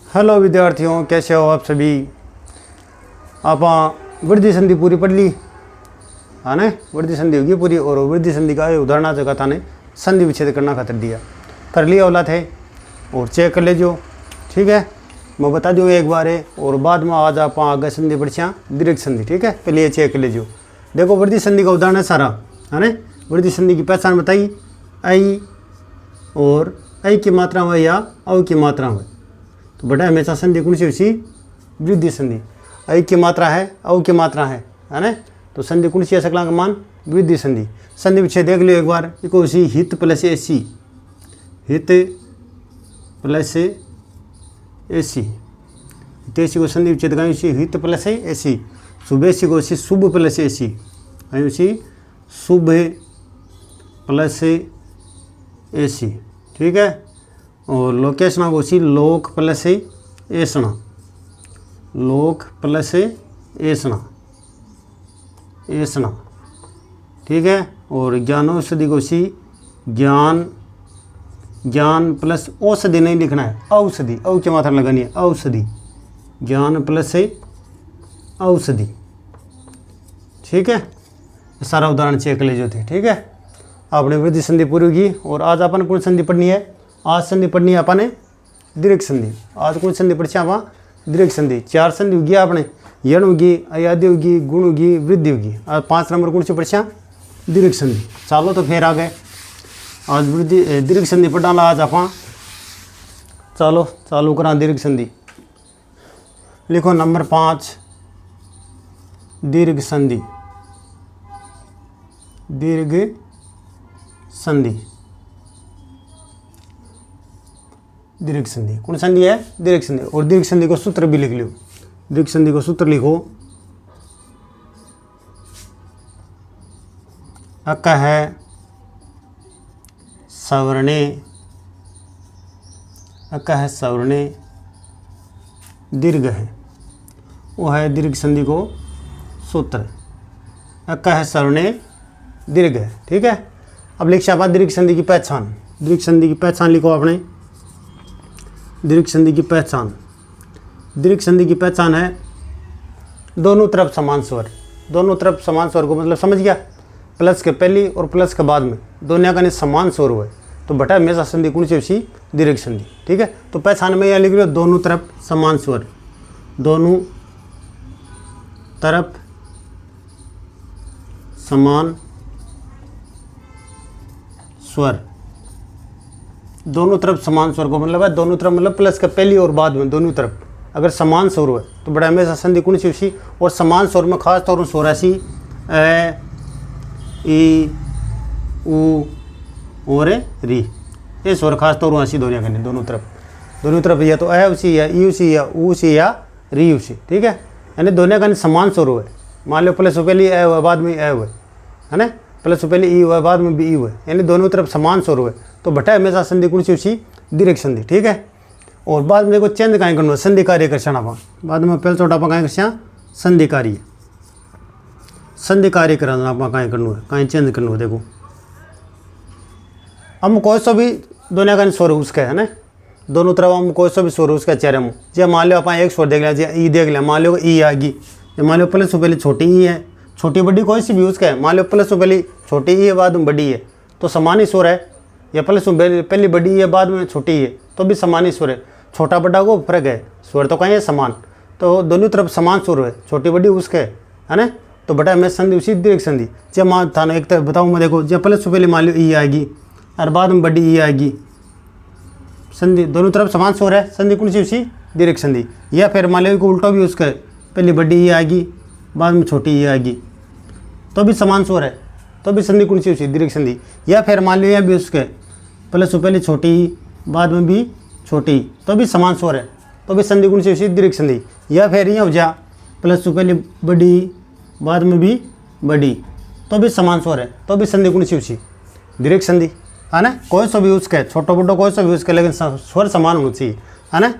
Hello विद्यार्थियों, कैसे हो आप सभी। आप वृद्धि संधि पूरी पढ़ ली हाँ ना। वृद्धि संधि होगी पूरी और वृद्धि संधि का उदाहरण जगह था ने संधि विच्छेद करना खातर दिया कर लिया वाला थे और चेक कर ले जो। ठीक है, मैं बता दूँ एक बार है और बाद में आज आप आगे संधि पढ़िया दीर्घ संधि। ठीक है, पहले ये चेक कर ले जो। देखो वृद्धि संधि का उदाहरण है सारा है ना। वृद्धि संधि की पहचान बताई, आई और आई की मात्रा हुआ या औ की मात्रा हुआ तो बड़ा हमेशा संधि कौन सी उसी वृद्धि संधि। आई की मात्रा है, औ की मात्रा है ना, तो संधि कौन सी है सकला का मान वृद्धि संधि। संधि विच्छेद देख लियो एक बार, देखो उसी हित प्लस एसी, हित प्लस एसी, तेसी को संधि विच्छेद कहीं उसी हित प्लस एसी। शुभेसी को उसी शुभ प्लस एसी, कहीं उसी शुभ प्लस एसी। ठीक है, और लोकेशना को उसी लोक प्लस एसना, लोक प्लस एसना, एसना। ठीक है, और ज्ञानौषधि को उसी ज्ञान, ज्ञान प्लस औषधि नहीं लिखना है, औषधि, औ की मात्रा लगानी है, औषधि, ज्ञान प्लस औषधि। ठीक है, सारा उदाहरण चेक ले जो थे। ठीक है, आपने वृद्धि संधि पूरी होगी और आज अपन कौन संधि पढ़नी है। आज संधि पढ़नी है अपन दीर्घ संधि। आज कौन संधि पढ़ी आप दीर्घ संधि। चार संधि होगी आपने, यण होगी, अयादि होगी, गुण होगी, वृद्धि होगी। आज 5 नंबर कौन सी पढ़िया दीर्घ संधि। चलो तो फिर आ गए आज वृद्धि दीर्घ संधि पढ़ना आज आप। चलो चालू करा दीर्घ संधि। लिखो नंबर 5 दीर्घ संधि, दीर्घ संधि, दीर्घ संधि। कौन संधि है दीर्घ संधि। और दीर्घ संधि को सूत्र भी लिख लो। दीर्घ संधि को सूत्र लिखो, अक है सवर्णे, अक है सवर्णे, दीर्घ है, वो है दीर्घ संधि को सूत्र। अक है सवर्णे दीर्घ है। ठीक है, अब लिख शाबाश दीर्घ संधि की पहचान। दीर्घ संधि की पहचान लिखो आपने। दीर्घ संधि की पहचान, दीर्घ संधि की पहचान है दोनों तरफ समान स्वर। दोनों तरफ समान स्वर को मतलब समझ गया, प्लस के पहली और प्लस के बाद में दोनों का समान स्वर हुआ तो बटा हमेशा संधि कौन सी उसी दीर्घ संधि। ठीक है, तो पहचान में यह लिख लो दोनों तरफ समान स्वर, दोनों तरफ समान स्वर। दोनों तरफ समान स्वर को मतलब है दोनों तरफ मतलब प्लस के पहली और बाद में दोनों तरफ अगर समान स्वर है तो बड़ा हमेशा संधि कौन सी उसी। और समान स्वर में खास तौर पर स्वर ऐसी ए, ई, ऊ और री, ये स्वर खास तौर पर ऐसी दोनों करनी दोनों तरफ या तो ए उसी या ई उसी या ऊ उसी या री उसी। ठीक है, यानी दोनों का समान स्वर हुए। मान लो प्लस पहले ए हुआ बाद में ए हुए है ना, प्लस पहले ई हुआ बाद में भी ई हुए, यानी दोनों तरफ समान स्वर हुए तो बटा हमेशा संधि कौन सी उसी दीर्घ संधि। ठीक है, और बाद में देखो चेंज कहीं करना संधि कार्य कर आप बाद में पहले छोटा आप कहीं कर संधि कार्य, संधि कार्य कराना आप कहीं करना है, कहीं चेंज करना है। देखो हम कोई सो भी दोनों का स्वर उसका है ना, दोनों तरफ हम कोई सो भी स्वर उसका चेहरे में। जब मान लो आप एक स्वर देख लिया, जब ई देख लिया, मान लो ई आएगी, मान लो प्लस पहले छोटी ई है, छोटी बड़ी कोई सी भी उसका है। मान लो प्लस पहले छोटी ई है बाद में बड़ी है तो समान ही स्वर है, या प्लस पहले बड़ी है बाद में छोटी है तो भी समान ही स्वर है। छोटा बड़ा को फर्क है, स्वर तो कहीं है समान, तो दोनों तरफ समान स्वर है, छोटी बड़ी उसके है ना, तो बटा हमें संधि उसी दीर्घ संधि। जब मान था ना एक तरफ बताऊँ मैं, देखो जब प्लस पहले मान लो ई आएगी और बाद में बड़ी ई आएगी, संधि दोनों तरफ समान स्वर है, संधि कौन सी उसी दीर्घ संधि। या फिर मान लो उल्टा भी उसका पहले बड़ी ई आएगी बाद में छोटी ई आएगी तो भी समान स्वर है, तो भी संधि कौन सी उसी दीर्घ संधि। या फिर मान लो यह भी उसके प्लस पहले छोटी बाद में भी छोटी तो भी समान स्वर है, तो भी संधि कौन सी उसी दीर्घ संधि। या फिर यह हो जा प्लस पहले बड़ी बाद में भी बड़ी तो भी समान स्वर है, तो भी संधि कौन सी उसी दीर्घ संधि है ना। कोई सो भी उसके छोटो बड़ो कोई सो भी उसके लेकिन स्वर समान होना चाहिए है ना।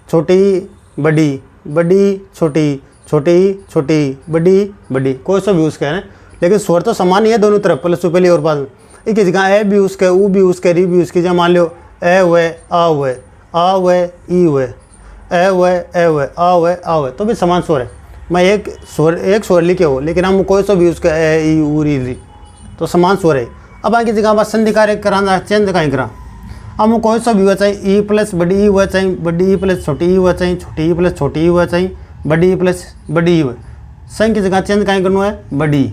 छोटी बड़ी, बड़ी छोटी, छोटी छोटी, बड़ी बड़ी, कोई सो भी उसके है ना, लेकिन स्वर तो समान ही है दोनों तरफ प्लस पहले और बाद में। एक जगह ए भी उसके, ऊ भी उसके, री भी उसकी। जब मान लो ए हुए, आ हुए, आ हुए, ई हुए, ए हुआ है, ए हुआ है, आ हुआ है, आ हुआ है, तो भी समान स्वर है। मैं एक स्वर लिखे हो, लेकिन हम कोई सा भी यूज़ कर ए ई उ री, तो समान स्वर है। अब आगे जगह बस संधि कार्य कराना चेंज कहीं करा, हम कोई सा भी हुआ चाहिए ई प्लस बड़ी ई हुआ चाहिए, बड़ी ई प्लस छोटी ई हुआ चाहिए, छोटी ई प्लस छोटी ई हुआ चाहिए, बड़ी ई प्लस बड़ी ई हुआ, संघ की जगह चेंज कहीं करना है बड़ी,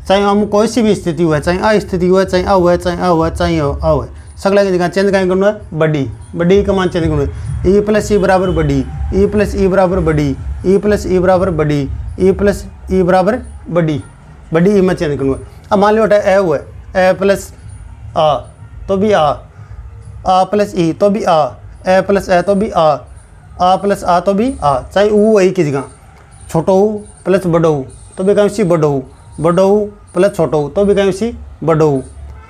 चाहे हम कोई सी भी स्थिति हुआ चाहे आ स्थिति हुआ चाहे आ हुआ चाहे आ हुआ चाहे आ हुआ, सगला की जगह चेंज कहीं करना है बड़ी, बड़ी का मान चेंज करना है ई प्लस ई बराबर बड़ी, ई प्लस ई बराबर बड़ी, ई प्लस ई बराबर बड़ी, ई प्लस ई बराबर बड़ी, बड़ी ई में चेंज करना है। अब मान लो ए हुआ है, ए प्लस आ तो भी आ प्लस ई तो भी आ, ए प्लस ए तो भी आ प्लस आ तो भी आ, चाहे ऊ वही की जगह छोटो ऊ प्लस बड़ो ऊ तो भी कहीं सी बड़ो ऊ, बड़ो ऊ प्लस छोटो ऊ तो भी कहीं सी बड़ो ऊ,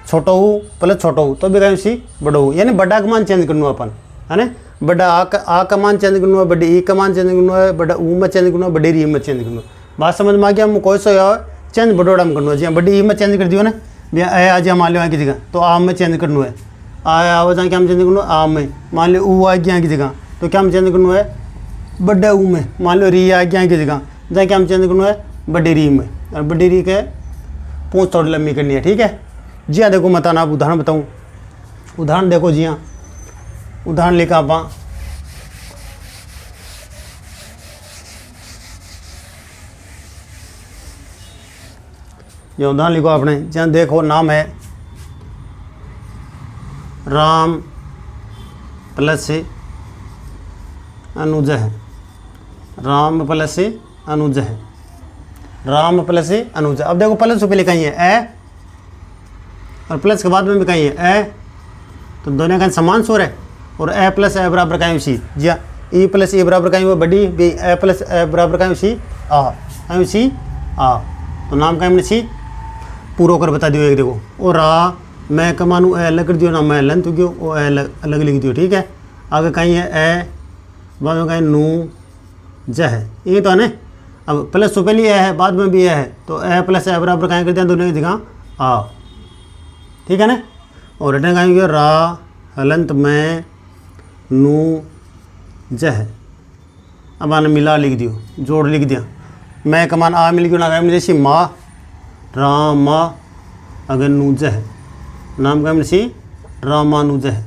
छोटो ऊ प्लस छोटो ऊ तो भी कहीं सी बड़ो ऊ, यानी बड़ा का मान चेंज करना अपन है ना। बड़ा आ का मान चेंज करना है, बड़ी ई का मान चेंज करना है, बड़ा ऊ में चेंज करना है, बड़ी री में चेंज करना है। बात समझ में आ गया, हम कोई सा चेंज बड़ोड़ा में करना है, जी बड़ी ई में चेंज कर दियो ना भैया, ए आज मान लो की जगह तो आ में चेंज करना है, आ जहाँ क्या हम चेंज करना आ में, मान लो ऊ आ गया की जगह तो क्या हम चेंज करना है बड़े ऊ में, मान लो री आ गया की जगह जहाँ क्या हम चेंज करना है बड़ी री में, और बड़ी री के पूंछ थोड़ी लंबी करनी है, ठीक है जी हाँ। देखो मैं आप उदाहरण बताऊँ, उदाहरण देखो जी हाँ, उदाहरण लिखा आप ये उदाहरण लिखो आपने, जहाँ देखो नाम है राम प्लस अनुज है, राम प्लस अनुज है, राम प्लस अनुज। अब देखो प्लस से पहले कहीं है ए और प्लस के बाद में भी कहीं है ए, तो दोनों का समान स्वर है, और ए प्लस ए बराबर कहीं सी, जी हाँ ई प्लस ई बराबर कहीं वो बड़ी भी, ए प्लस ए बराबर कहीं सी आ, कहीं सी आ, तो नाम कहीं मैंने सी पूरा कर बता दियो एक। देखो और रा मैं कमानू ए अलग कर दियो ना, मैं लन तो क्यों वो ए अलग लिख दियो, ठीक है। आगे कहीं है ए, बाद में कहीं नू ज है, ये तो है ना। अब प्लस तो पहले ए है बाद में भी ए है, तो ए प्लस ए बराबर कहीं कर दिया दोनों की जगह आ, ठीक है ना। और रिटर्न कहेंगे रा हलंत में नू ज है, अब आने मिला लिख दियो, जोड़ लिख दिया, मैं कमान आ मिल गया ना, जैसी माँ राम अगर नूज है, नाम का सी रामानुज है,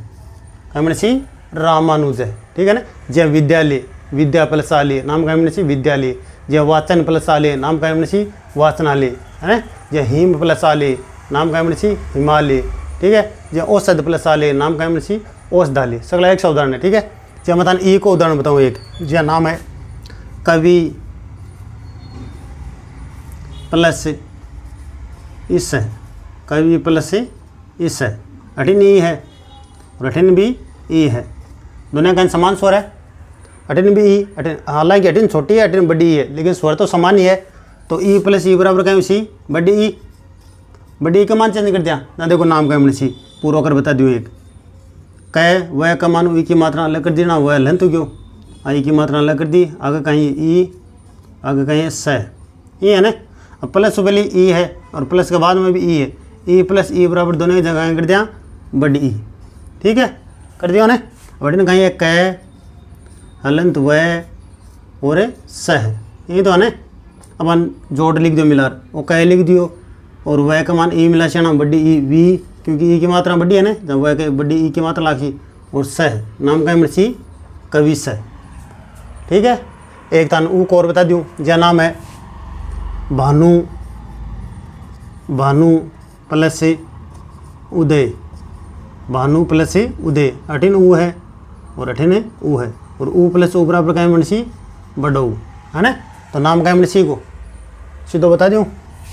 क्या सी रामानुज है, ठीक है ना। जय विद्यालय, विद्या प्लस आलय, नाम का सी विद्यालय। जय वाचन प्लस आलय, नाम का सी वाचनालय, है ना। जय हिम प्लस आलय, नाम का सी हिमालय, ठीक है। जय औषध प्लस आलय, नाम का सी औषधालय, सगला एक उदाहरण है, ठीक है। जय मतलब ई को उदाहरण बताऊँ एक, जय नाम है कवि प्लस इस है, कवि प्लस इस है, अठिन ई है और अठिन भी ई है, दोनों का समान स्वर है, अठिन भी ई, अठिन हालांकि अठिन छोटी है अठिन बड़ी है, लेकिन स्वर तो समान ही है, तो ई प्लस ई बराबर कहीं सी बड़ी ई, बड़ी ई का मान चेंज कर दिया ना। देखो नाम का सी पूरा कर बता दियो एक, कह वह का मान ई की मात्रा अलग कर दी ना, वह लन तो क्यों आई की मात्रा अलग कर दी, आगे कहीं ई, आगे कहीं स, ये है ना। अब प्लस पहले ई है और प्लस के बाद में भी ई है, ई प्लस ई बराबर दोनों की जगह कर दिया बड़ी ई, ठीक है कर दिया ना। बड़ी ने कहीं है कै हलंत वह और स है, ये तो है ना। अपन जोड़ लिख दियो मिलार, वो कै लिख दियो और वह का मान ई मिला शेना बड़ी ई वी, क्योंकि ई की मात्रा बड़ी है ना, जब वह के बड़ी ई की मात्रा लाखी और स है, नाम का मिर्ची कवि स, ठीक है। एक तान ऊ को और बता दूँ, जहाँ नाम है भानु, भानु प्लस उदय, भानु प्लस उदय, अठिन ऊ है और अठिन ऊ है, और ऊ प्लस ऊ बराबर का मनसी बड़ो है ना। तो नाम का मनसी को सीधो बता दूँ,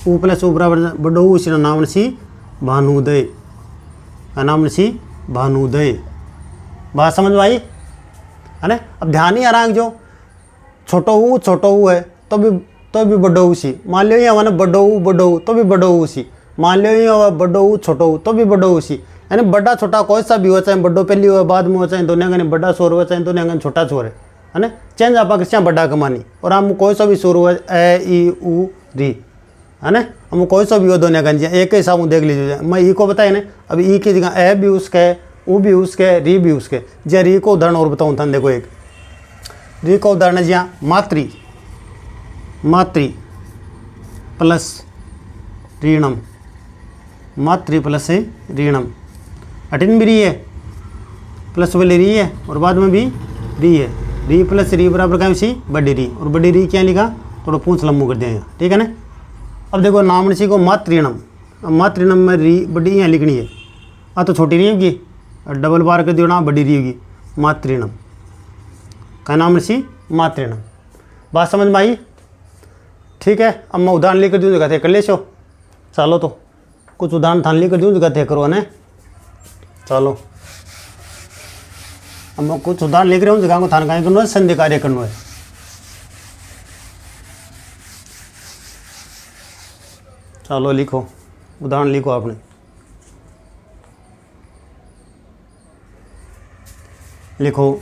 ऊ प्लस ऊ बराबर बड़ो इसी नाम मनसी भानुदय, का नाम मनसी भानुदय। बात समझ में आई है ना। अब ध्यान ही आ रहा है, जो छोटो ऊ है तो भी बड़ो उसी, मान लो ये हमारा बड़ो तो भी बड़ो उसी, मान लो ये बड़ो छोटो तो भी बड़ो उसी, यानी बड़ा छोटा कोई सा भी हो, चाहे बड़ो पहली हो बाद में हो, चाहे दोनों का बड़ा शोर हो चाहे दोनों का छोटा शोर है ना। चेंज आप क्या बड़ा कमानी, और हम कोई सा भी शोर हुआ ए ई उ री है ना, हम कोई सा भी हो दोनों का एक ही हिसाब देख लीजिए। मैं ई को बताया ना, अब ई की जगह ए भी उसके, ऊ भी उसके, री भी उसके। जय री को उदाहरण और बताऊँ था, देखो एक री का उदाहरण है जी हाँ मातृ, मातृ प्लस ऋणम, मातृ प्लस ऋणम, अटिन भी री है, प्लस वाले री है और बाद में भी री है, री प्लस री बराबर का सी बड़ी री, और बड़ी री क्या लिखा, थोड़ा पूंछ लम्बू कर दिया, ठीक है ना। अब देखो नाम ऋषि को मातृणम, अब मातृणम में री बड़ी यहाँ लिखनी है, तो छोटी री होगी और डबल बार कर दियो ना बड़ी री होगी, मातृणम का नाम ऋषि मातृणम। बात समझ में आई, ठीक है। अब मैं उदाहरण लेकर दूँ जगह कर ले छो, चलो तो कुछ उदाहरण थान लेकर दूँ जगह करो ने, चलो अब मैं कुछ उदाहरण लेकर हूँ जगह को थान कहीं करना है, संधि कार्य करना है। चलो लिखो, उदाहरण लिखो आपने, लिखो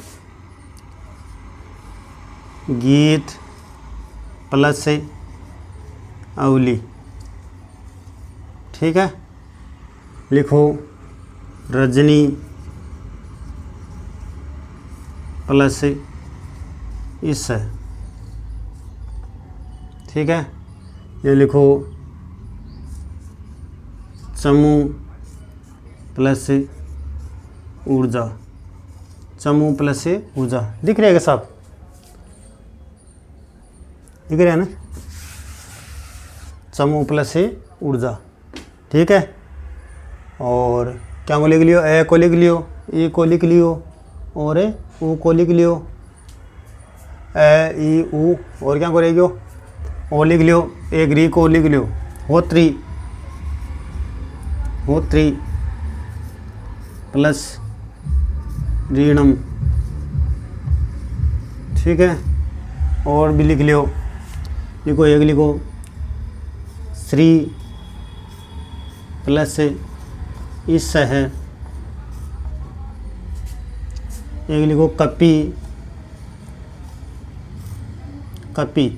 गीत प्लस से अवली, ठीक है। लिखो रजनी प्लस से इस है, ठीक है। ये लिखो चमू प्लस से ऊर्जा, चमू प्लस से ऊर्जा, दिख रहेगा साहब, दिख रहा है ना, चमू प्लस से ऊर्जा, ठीक है। और क्या को लिख लियो, ए को लिख लियो, ई को लिख लियो और ऊ को लिख लियो, ए ई ऊ, और क्या करेगी ओ लिख लियो, एक री को लिख लियो, होत्री, होत्री प्लस ऋणम, ठीक है। और भी लिख लियो, लिखो एक लिखो श्री प्लस इस है, एक लिखो कपी, कपी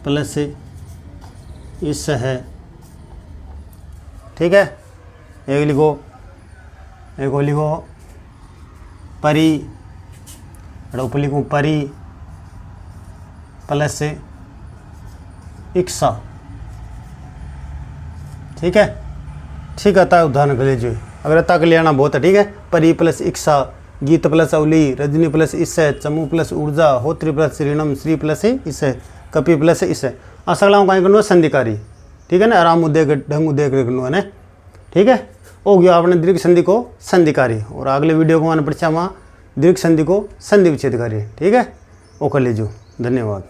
प्लस इस है, ठीक है। एक लिखो, एक और लिखो परी, ऊपर लिखूँ परी प्लस इक्सा, ठीक है। ठीक है, उदाहरण कर लीजिए, अगर तक ले आना बहुत है, ठीक है। परी प्लस इक्सा, गीत प्लस अवली, रजनी प्लस इससे, चमू प्लस ऊर्जा, होत्री प्लस ऋणम, श्री प्लस इससे, कपि प्लस इससे। असगला कहीं करना संधिकारी, ठीक है ना, आराम मुद्दे ढंग मुद्दे करना है ना, ठीक है। हो गया आपने दीर्घ संधि को संधिकारी, और अगले वीडियो को आने परीक्षा में दीर्घ संधि को संधि विच्छेदकारी, ठीक है। वो कर लीजिए, धन्यवाद।